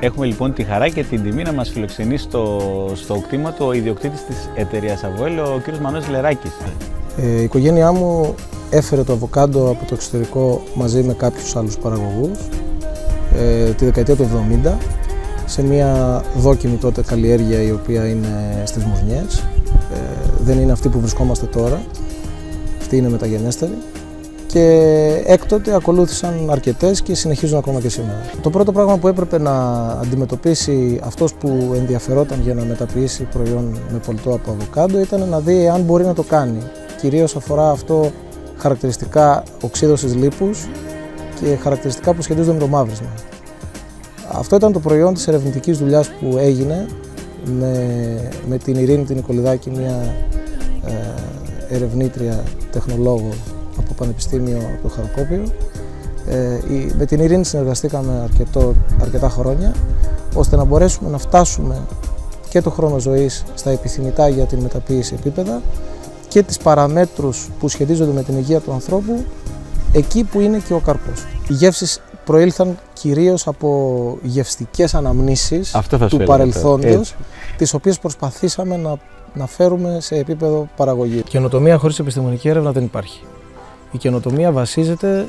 Έχουμε λοιπόν τη χαρά και την τιμή να μας φιλοξενεί στο κτήμα του ο ιδιοκτήτης της εταιρείας Avoel, ο κ. Μανώλης Λεράκης. Η οικογένειά μου έφερε το αβοκάντο από το εξωτερικό μαζί με κάποιους άλλους παραγωγούς τη δεκαετία του 70 σε μια δόκιμη τότε καλλιέργεια η οποία είναι στις Μουρνιές. Δεν είναι αυτή που βρισκόμαστε τώρα, αυτή είναι μεταγενέστερη. Και έκτοτε ακολούθησαν αρκετές και συνεχίζουν ακόμα και σήμερα. Το πρώτο πράγμα που έπρεπε να αντιμετωπίσει αυτός που ενδιαφερόταν για να μεταποιήσει προϊόν με πολυτό από αβοκάντο ήταν να δει αν μπορεί να το κάνει. Κυρίως αφορά αυτό χαρακτηριστικά οξύδωσης λίπους και χαρακτηριστικά που σχετίζονται με το μαύρισμα. Αυτό ήταν το προϊόν της ερευνητικής δουλειάς που έγινε με την Ειρήνη την Νικολιδάκη, μια ερευνήτρια τεχνολόγο από Πανεπιστήμιο από το Χαροκόπιο. Με την Ειρήνη συνεργαστήκαμε αρκετά χρόνια, ώστε να μπορέσουμε να φτάσουμε και το χρόνο ζωής στα επιθυμητά για την μεταποίηση επίπεδα και τις παραμέτρους που σχετίζονται με την υγεία του ανθρώπου, εκεί που είναι και ο καρπός. Οι γεύσεις προήλθαν κυρίως από γευστικές αναμνήσεις του παρελθόντος, τις οποίες προσπαθήσαμε να φέρουμε σε επίπεδο παραγωγή. Καινοτομία χωρίς επιστημονική έρευνα δεν υπάρχει. Η καινοτομία βασίζεται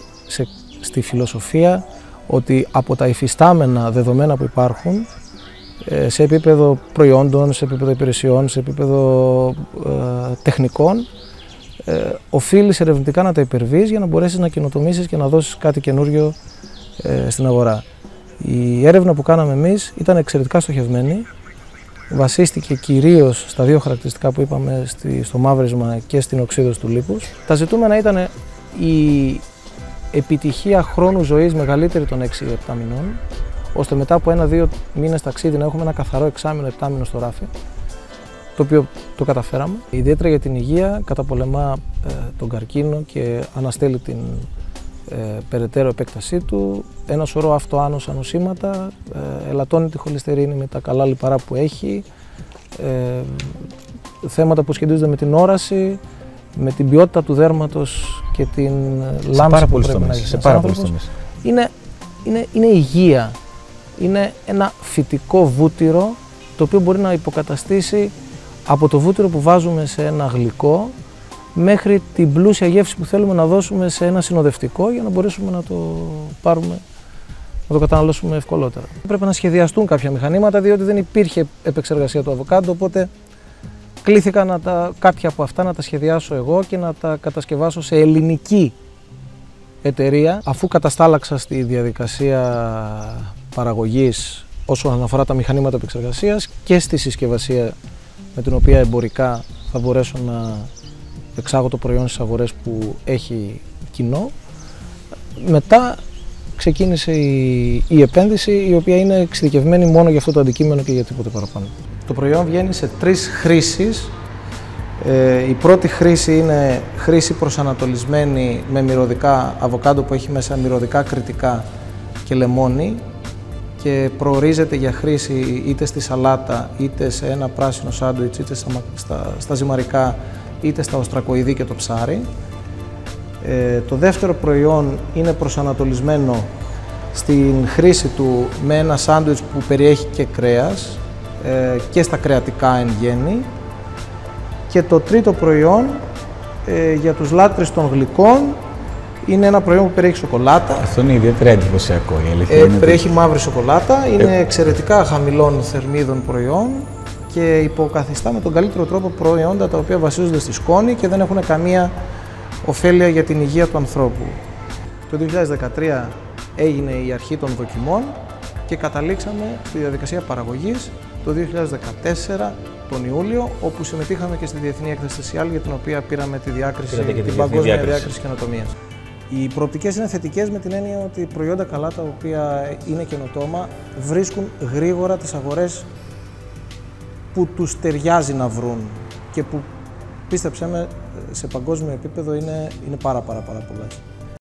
στη φιλοσοφία ότι από τα υφιστάμενα δεδομένα που υπάρχουν, σε επίπεδο προϊόντων, σε επίπεδο υπηρεσιών, σε επίπεδο τεχνικών, οφείλεις ερευνητικά να τα υπερβείς για να μπορέσεις να καινοτομήσεις και να δώσεις κάτι καινούριο στην αγορά. Η έρευνα που κάναμε εμείς ήταν εξαιρετικά στοχευμένη, βασίστηκε κυρίως στα δύο χαρακτηριστικά που είπαμε, στο μαύρισμα και στην οξύδωση του λίπους. Τα ζητούμενα ήταν η επιτυχία χρόνου ζωής μεγαλύτερη των 6-7 μηνών, ώστε μετά από 1-2 μήνες ταξίδι να έχουμε ένα καθαρό εξάμηνο, 7 στο ράφι, το οποίο το καταφέραμε. Ιδιαίτερα για την υγεία, καταπολεμά τον καρκίνο και αναστέλει την περαιτέρω επέκτασή του, ένα σωρό αυτοάνωσα νοσήματα, ελαττώνει τη χολυστερίνη με τα καλά λιπαρά που έχει, θέματα που σχετίζονται με την όραση, με την ποιότητα του δέρματος και την λάμψη που πρέπει να έχει σε πάρα πολλούς τομείς. Είναι υγεία, είναι ένα φυτικό βούτυρο το οποίο μπορεί να υποκαταστήσει από το βούτυρο που βάζουμε σε ένα γλυκό μέχρι την πλούσια γεύση που θέλουμε να δώσουμε σε ένα συνοδευτικό για να μπορέσουμε να το πάρουμε, να το καταναλώσουμε ευκολότερα. Πρέπει να σχεδιαστούν κάποια μηχανήματα, διότι δεν υπήρχε επεξεργασία του αβοκάντο, οπότε κλήθηκα κάποια από αυτά να τα σχεδιάσω εγώ και να τα κατασκευάσω σε ελληνική εταιρεία. Αφού καταστάλαξα στη διαδικασία παραγωγής όσον αφορά τα μηχανήματα επεξεργασίας και στη συσκευασία με την οποία εμπορικά θα μπορέσω να εξάγω το προϊόν στις αγορές που έχει κοινό, μετά ξεκίνησε η επένδυση, η οποία είναι εξειδικευμένη μόνο για αυτό το αντικείμενο και για τίποτε παραπάνω. Το προϊόν βγαίνει σε 3 χρήσεις. Η πρώτη χρήση είναι χρήση προσανατολισμένη με μυρωδικά αβοκάντο που έχει μέσα μυρωδικά κριτικά και λεμόνι και προορίζεται για χρήση είτε στη σαλάτα, είτε σε ένα πράσινο σάντουιτς, είτε στα ζυμαρικά, είτε στα οστρακοειδή και το ψάρι. Το δεύτερο προϊόν είναι προσανατολισμένο στην χρήση του με ένα σάντουιτς που περιέχει και κρέας και στα κρεατικά εν γέννη. Και το τρίτο προϊόν για τους λάτρεις των γλυκών είναι ένα προϊόν που περιέχει σοκολάτα. Αυτό είναι ιδιαίτερα εντυπωσιακό, η αλήθεια είναι. Περιέχει μαύρη σοκολάτα, είναι εξαιρετικά χαμηλών θερμίδων προϊόν και υποκαθιστά με τον καλύτερο τρόπο προϊόντα τα οποία βασίζονται στη σκόνη και δεν έχουν καμία ωφέλεια για την υγεία του ανθρώπου. Το 2013 έγινε η αρχή των δοκιμών και καταλήξαμε στη διαδικασία παραγωγής το 2014 τον Ιούλιο, όπου συμμετείχαμε και στη Διεθνή Έκθεση Θεσιάλ, για την οποία πήραμε τη διάκριση, την παγκόσμια διάκριση καινοτομίας. Οι προοπτικές είναι θετικές με την έννοια ότι προϊόντα καλά τα οποία είναι καινοτόμα βρίσκουν γρήγορα τις αγορές που τους ταιριάζει να βρουν και που, πίστεψέ με, σε παγκόσμιο επίπεδο είναι πάρα πολλές.